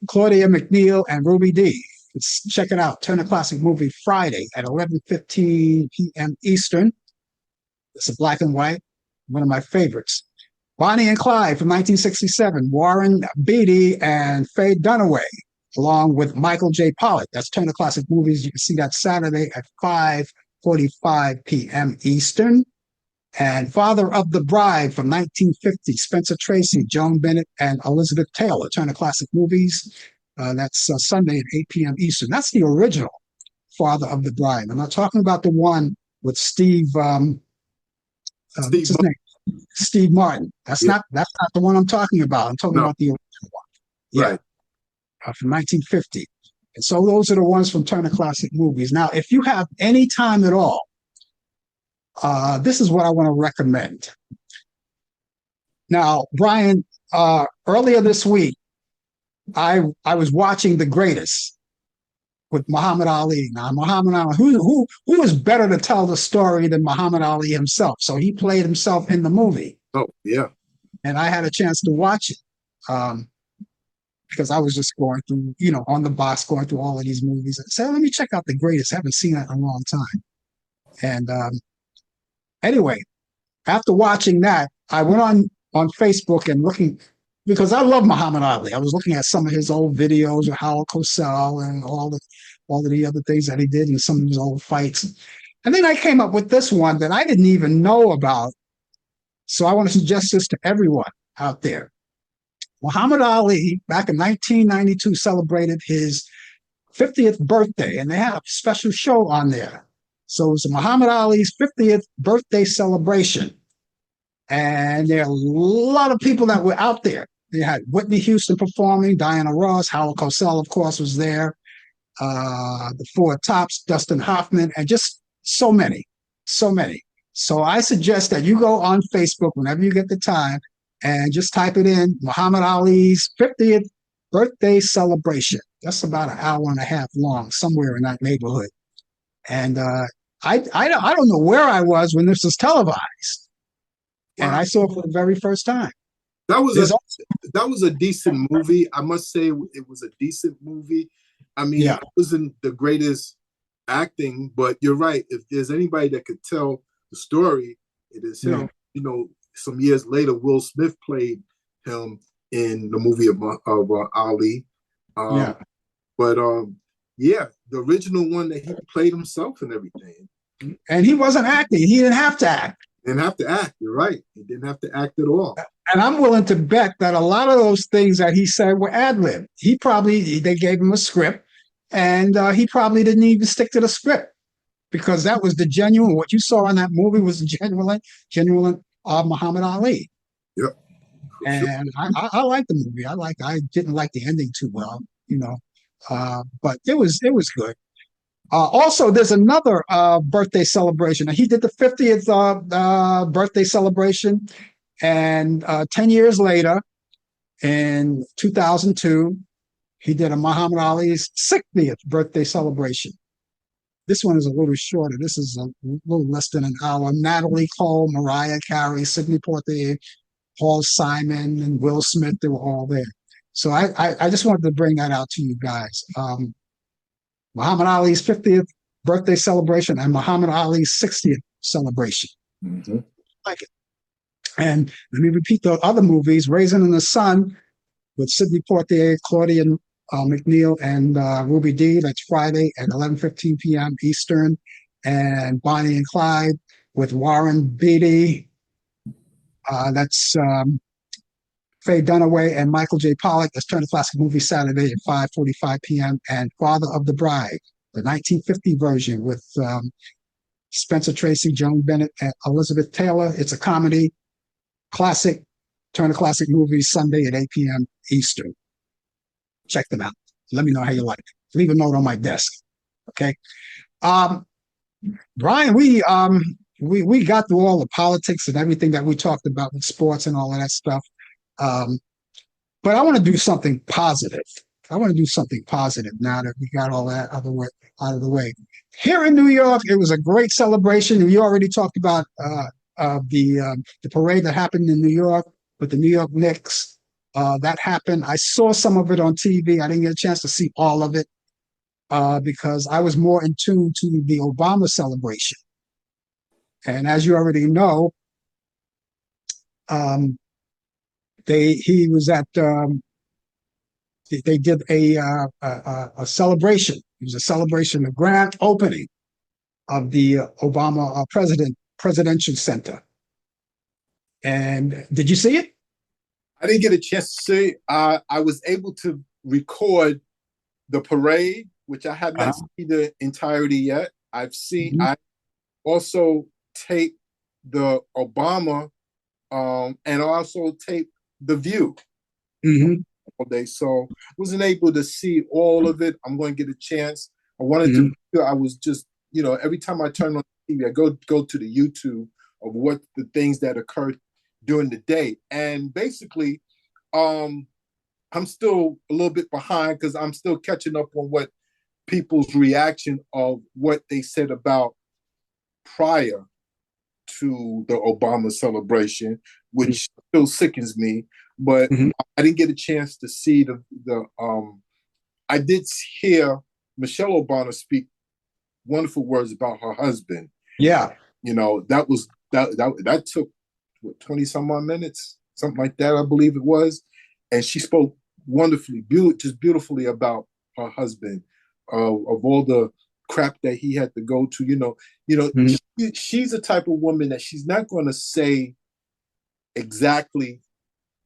Claudia McNeil, and Ruby Dee. Let's check it out. Turner Classic Movie Friday at 11:15 p.m. Eastern. It's a black and white. One of my favorites. Bonnie and Clyde from 1967, Warren Beatty and Faye Dunaway, along with Michael J. Pollock. That's Turner Classic Movies. You can see that Saturday at 5:45 p.m. Eastern. And Father of the Bride from 1950, Spencer Tracy, Joan Bennett, and Elizabeth Taylor, Turner Classic Movies. That's Sunday at 8 p.m. Eastern. That's the original Father of the Bride. I'm not talking about the one with Steve, what's his name? Steve Martin. That's not the one I'm talking about. I'm talking about the original one. Yeah. Right. From 1950. And so those are the ones from Turner Classic Movies. Now, if you have any time at all, this is what I want to recommend. Now, Brian, earlier this week, I was watching The Greatest with Muhammad Ali. Now, Muhammad Ali, who is better to tell the story than Muhammad Ali himself? So he played himself in the movie. Oh, yeah. And I had a chance to watch it because I was just going through, on the box, going through all of these movies. I said, let me check out The Greatest. I haven't seen it in a long time. And anyway, after watching that, I went on Facebook and looking, because I love Muhammad Ali. I was looking at some of his old videos of Howard Cosell and all all of the other things that he did in some of his old fights. And then I came up with this one that I didn't even know about. So I want to suggest this to everyone out there. Muhammad Ali, back in 1992, celebrated his 50th birthday, and they had a special show on there. So it was Muhammad Ali's 50th birthday celebration. And there are a lot of people that were out there. They had Whitney Houston performing, Diana Ross, Howard Cosell, of course, was there, the Four Tops, Dustin Hoffman, and just so many, so many. So I suggest that you go on Facebook whenever you get the time and just type it in, Muhammad Ali's 50th birthday celebration. That's about an hour and a half long, somewhere in that neighborhood. And I don't know where I was when this was televised. And I saw it for the very first time. That was a decent movie. I must say it was a decent movie. I mean, It wasn't the greatest acting, but you're right. If there's anybody that could tell the story, it is him. Yeah. You know, some years later, Will Smith played him in the movie of Ali. But the original one that he played himself and everything. And he wasn't acting. He didn't have to act. Didn't have to act. You're right. He didn't have to act at all. And I'm willing to bet that a lot of those things that he said were ad-lib. They gave him a script, and he probably didn't even stick to the script, because that was the genuine. What you saw in that movie was the genuine Muhammad Ali. Yep. And I like the movie. I didn't like the ending too well, but it was good. Also, there's another birthday celebration. He did the 50th birthday celebration, and 10 years later, in 2002, he did a Muhammad Ali's 60th birthday celebration. This one is a little shorter. This is a little less than an hour. Natalie Cole, Mariah Carey, Sidney Poitier, Paul Simon, and Will Smith, they were all there. So I just wanted to bring that out to you guys. Muhammad Ali's 50th birthday celebration and Muhammad Ali's 60th celebration. Mm-hmm. Like it. And let me repeat the other movies: Raisin in the Sun with Sidney Poitier, Claudia McNeil, and Ruby Dee. That's Friday at 11:15 p.m. Eastern. And Bonnie and Clyde with Warren Beatty. That's Faye Dunaway and Michael J. Pollack. That's Turner Classic Movie Saturday at 5:45 p.m. And Father of the Bride, the 1950 version with Spencer Tracy, Joan Bennett, and Elizabeth Taylor. It's a comedy, classic, Turner Classic Movies, Sunday at 8 p.m. Eastern. Check them out. Let me know how you like it. Leave a note on my desk. Okay. Brian, we got through all the politics and everything that we talked about with sports and all of that stuff. But I want to do something positive. I want to do something positive now that we got all that out of the way. Here in New York, it was a great celebration. And you already talked about the parade that happened in New York with the New York Knicks. That happened. I saw some of it on TV. I didn't get a chance to see all of it because I was more in tune to the Obama celebration. And as you already know, he was at they did a celebration. It was a celebration, a grand opening of the Obama Presidential Center. And did you see it? I didn't get a chance to see it. I was able to record the parade, which I have not seen the entirety yet. I've seen. I also taped the Obama, and also taped The View all day. So wasn't able to see all of it. I'm going to get a chance. I wanted to. I was just, every time I turn on TV, I go to the YouTube of what the things that occurred during the day, and basically, I'm still a little bit behind because I'm still catching up on what people's reaction of what they said about prior to the Obama celebration, which still sickens me. But I didn't get a chance to see the. I did hear Michelle Obama speak wonderful words about her husband. Yeah, that took 20 some odd minutes, something like that, I believe it was, and she spoke wonderfully, beautifully about her husband. of all the crap that he had to go to. Mhm. She's the type of woman that she's not going to say exactly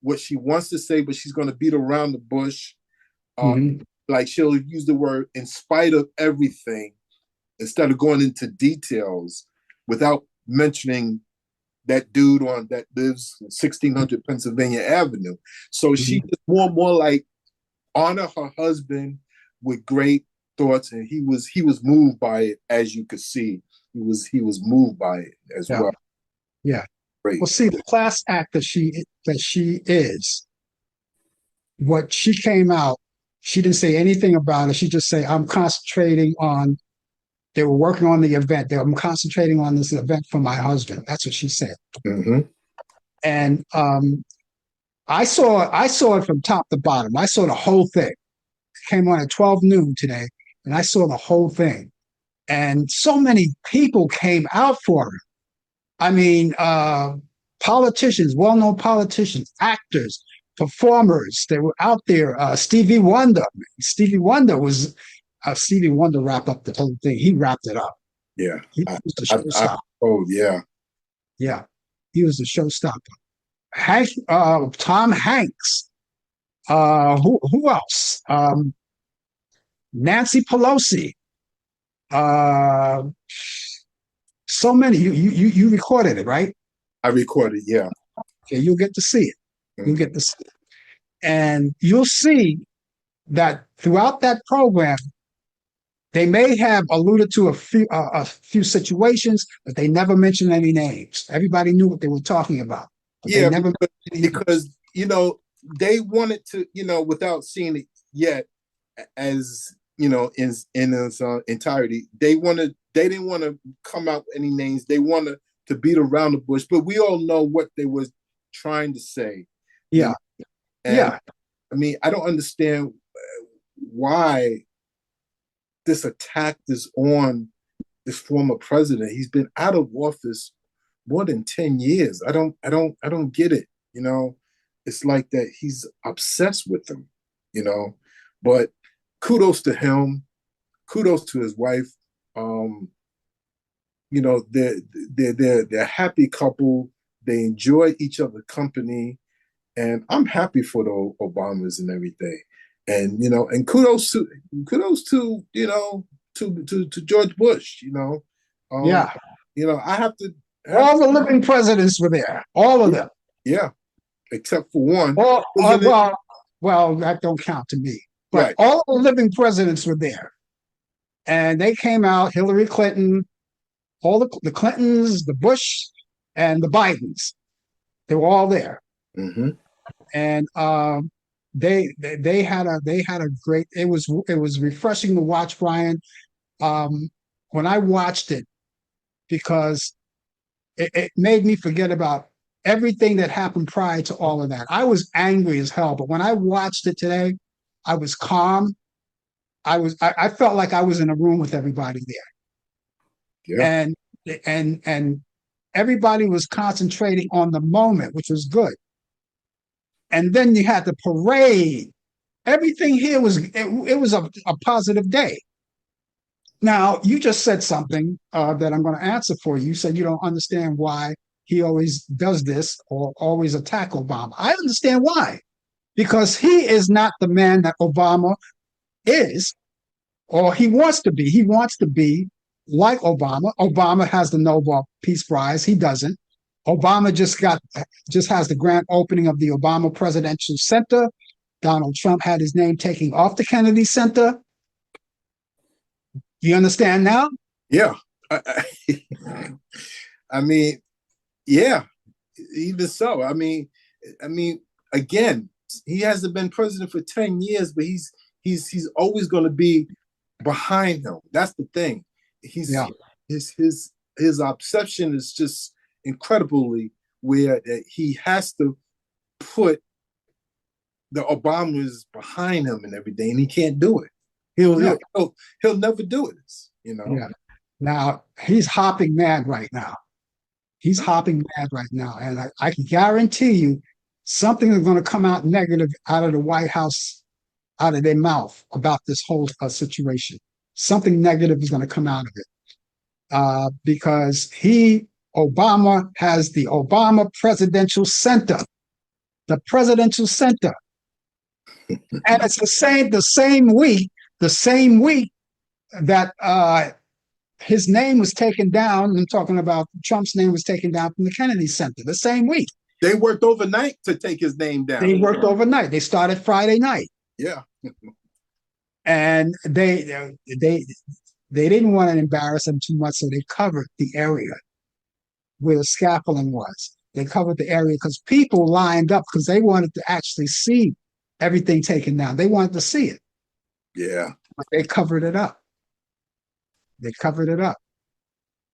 what she wants to say, but she's going to beat around the bush. Uh, Mhm. like she'll use the word "in spite of everything" instead of going into details without mentioning that dude on that lives 1600 Pennsylvania Avenue. So she Mhm. is more and more like honor her husband with great thoughts, and he was moved by it, as you could see. He was moved by it as Yeah. well. Yeah. Great. Well, see, the class act that she is, what she came out, she didn't say anything about it. She just say, "I'm concentrating on." They were working on the event. I'm concentrating on this event for my husband. That's what she said. Mm-hmm. And I saw it from top to bottom. I saw the whole thing. It came on at 12 noon today, and I saw the whole thing. And so many people came out for her. I mean, politicians, well-known politicians, actors, performers. They were out there. Stevie Wonder. Stevie Wonder wrapped up the whole thing. He wrapped it up. Yeah. He was the showstopper. Oh yeah. Yeah, he was the showstopper. Tom Hanks. Who else? Nancy Pelosi. Uh, so many. You recorded it, right? I recorded. Yeah. Okay, you'll get to see it. You'll Mm-hmm. get to see it, and you'll see that throughout that program, they may have alluded to a few situations, but they never mentioned any names. Everybody knew what they were talking about, but they Yeah, never mentioned any names. because they wanted to, without seeing it yet, as in its entirety, they didn't want to come out with any names. They wanted to beat around the bush, but we all know what they were trying to say. you know Yeah, and yeah, I mean, I don't understand why this attack is on this former president. He's been out of office more than 10 years. I don't get it. It's like that he's obsessed with them, you know. But kudos to him, kudos to his wife. Um, they're a happy couple. They enjoy each other's company, and I'm happy for the Obamas and everything. And kudos to to George Bush. Um, yeah. I have All to the living presidents were there. All of them. yeah, except for one. All, Wasn't it well, that don't count to me. But right? all the living presidents were there, and they came out. Hillary Clinton, all the Clintons, the Bush, and the Bidens. They were all there, Mm-hmm. and they had a great. It was refreshing to watch, Brian. Um, when I watched it, because it made me forget about everything that happened prior to all of that. I was angry as hell, but when I watched it today, I was calm. I felt like I was in a room with everybody there, Yeah. and everybody was concentrating on the moment, which was good. And then you had the parade. Everything here was a positive day. Now, you just said something that I'm going to answer for you. You said you don't understand why he always does this or always attack Obama. I understand why. Because he is not the man that Obama is, or he wants to be. He wants to be like Obama. Obama has the Nobel Peace Prize. He doesn't. Obama just has the grand opening of the Obama Presidential Center. Donald Trump had his name taken off the Kennedy Center. You understand now? Yeah. I mean, yeah. Even so, I mean, again, he hasn't been president for 10 years, but he's always going to be behind him. That's the thing. He's Yeah. his obsession is just incredibly where he has to put the Obamas behind him and everything, and he can't do it. He'll Yeah. he'll he'll never do it. Yeah. Now he's hopping mad right now. He's hopping mad right now, and I can guarantee you something is going to come out negative out of the White House, out of their mouth about this whole situation. something negative is going to come out of it because Obama has the Obama Presidential Center, the Presidential Center, and it's the same week that his name was taken down. I'm talking about Trump's name was taken down from the Kennedy Center. The same week. They worked overnight to take his name down. They worked overnight. They started Friday night. Yeah. And they didn't want to embarrass him too much, so they covered the area where the scaffolding was. They covered the area because people lined up because they wanted to actually see everything taken down. They wanted to see it. Yeah. But they covered it up. They covered it up.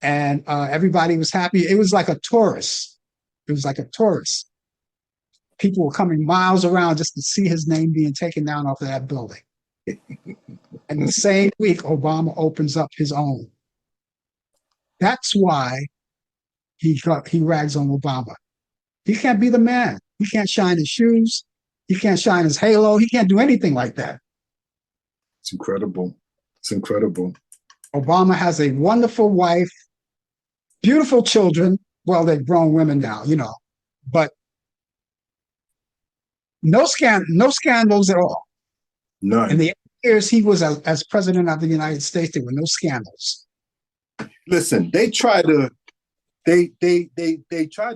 And everybody was happy. It was like a tourist. It was like a tourist. People were coming miles around just to see his name being taken down off of that building. And the same week, Obama opens up his own. That's why he rags on Obama. He can't be the man. He can't shine his shoes. He can't shine his halo. He can't do anything like that. It's incredible. It's incredible. Obama has a wonderful wife, beautiful children. Well, they're grown women now, but no scandals at all. None. In the years he was as president of the United States, there were no scandals. Listen, they try to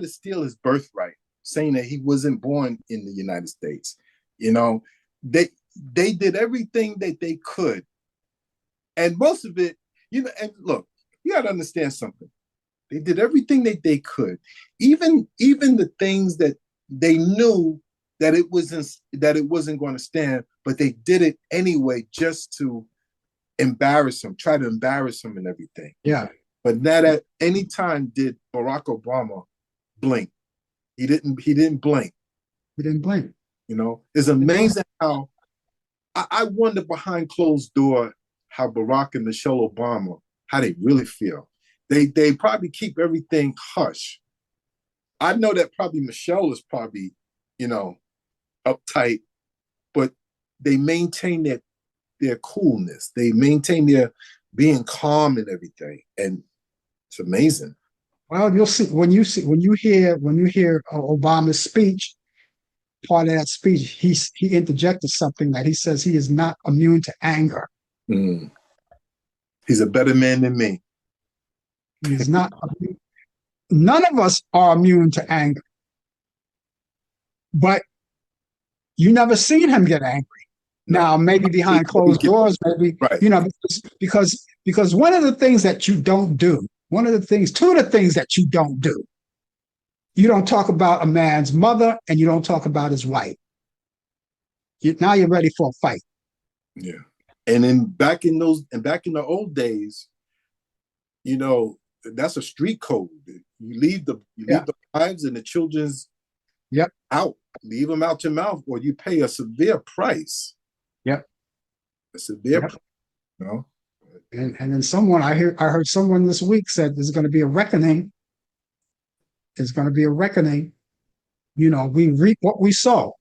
steal his birthright, saying that he wasn't born in the United States. They did everything that they could, and most of it, and look, you got to understand something. They did everything that they could, even the things that they knew that it wasn't going to stand, but they did it anyway just to try to embarrass him and everything. Yeah. But not at any time did Barack Obama blink. He didn't blink. He didn't blink. It's amazing how I wonder behind closed door how Barack and Michelle Obama, how they really feel. They probably keep everything hush. I know that probably Michelle is probably, uptight, but they maintain their coolness. They maintain their being calm and everything. And it's amazing. Well, you'll see when you hear Obama's speech, part of that speech, he interjected something that he says he is not immune to anger. Mm. He's a better man than me. He's not. None of us are immune to anger, but you never seen him get angry. Now, maybe behind closed doors, maybe right. because one of the things that you don't do, two of the things that you don't do, you don't talk about a man's mother and you don't talk about his wife. Now you're ready for a fight. Yeah, and then back in the old days, that's a street code. You leave the wives and the children's out. Leave them out your mouth, or you pay a severe price. Yep. A severe price. And then I heard someone this week said there's going to be a reckoning. There's going to be a reckoning. We reap what we sow.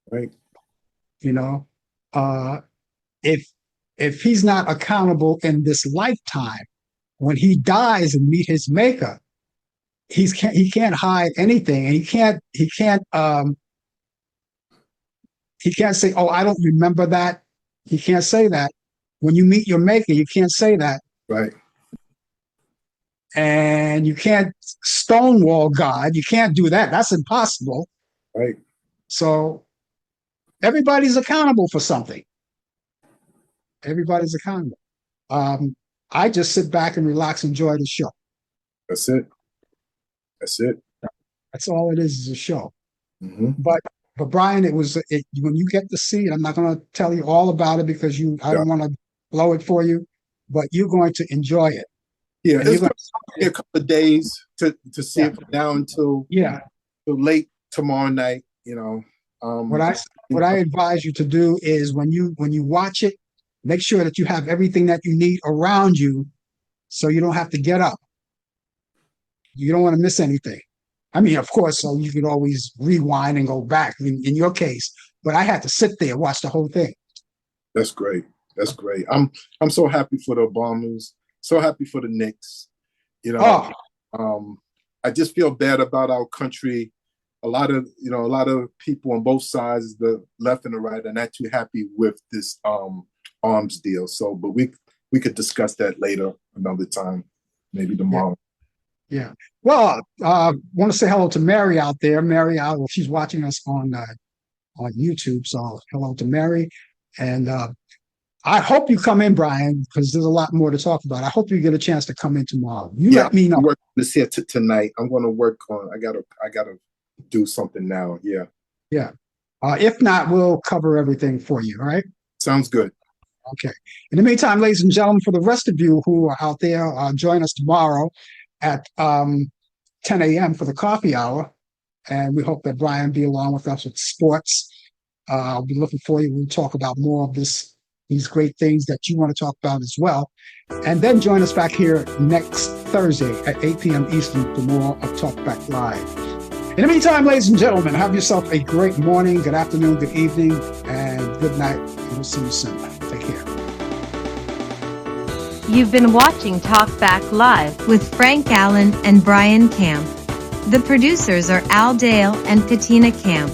Right. If he's not accountable in this lifetime, when he dies and meet his maker, he can't hide anything, and he can't say, "Oh, I don't remember that." He can't say that. When you meet your maker, you can't say that. Right. And you can't stonewall God. You can't do that. That's impossible. Right. So everybody's accountable for something. Everybody's accountable. I just sit back and relax, enjoy the show. That's it. That's all it is a show. Mm-hmm. But Brian, when you get to see it, I'm not going to tell you all about it because I don't want to blow it for you, but you're going to enjoy it. Yeah, it's going to be a couple of days to see it from now until late tomorrow night. What I advise you to do is when you watch it, make sure that you have everything that you need around you, so you don't have to get up. You don't want to miss anything. I mean, of course, so you can always rewind and go back in your case, but I had to sit there, watch the whole thing. That's great. That's great. I'm so happy for the Obamas. So happy for the Knicks. You know, Oh, I just feel bad about our country. A lot of people on both sides, the left and the right, are not too happy with this arms deal. So, but we could discuss that later another time, maybe yeah, tomorrow. yeah. Well, want to say hello to Mary out there. Mary, she's watching us on YouTube. So hello to Mary, and I hope you come in, Brian, because there's a lot more to talk about. I hope you get a chance to come in tomorrow. You Yeah, let me know. I'm working this here tonight. I'm going to work on. I gotta do something now. Yeah, Yeah. If not, we'll cover everything for you. All right. sounds good. Okay. In the meantime, ladies and gentlemen, for the rest of you who are out there, join us tomorrow at 10 a.m. for the coffee hour. And we hope that Brian be along with us with sports. I'll be looking for you. We'll talk about more of these great things that you want to talk about as well. And then join us back here next Thursday at 8 p.m. Eastern for more of Talk Back Live. In the meantime, ladies and gentlemen, have yourself a great morning, good afternoon, good evening, and good night. And we'll see you soon. Take care. You've been watching Talk Back Live With Frank Allan and Brian Camp. The producers are Al Dale and Katina Camp.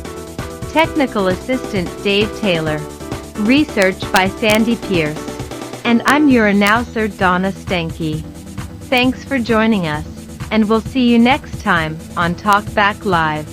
Technical Assistant Dave Taylor. Research by Sandy Pierce. And I'm your announcer Donna Stenke. Thanks for joining us, and we'll see you next time on Talk Back Live.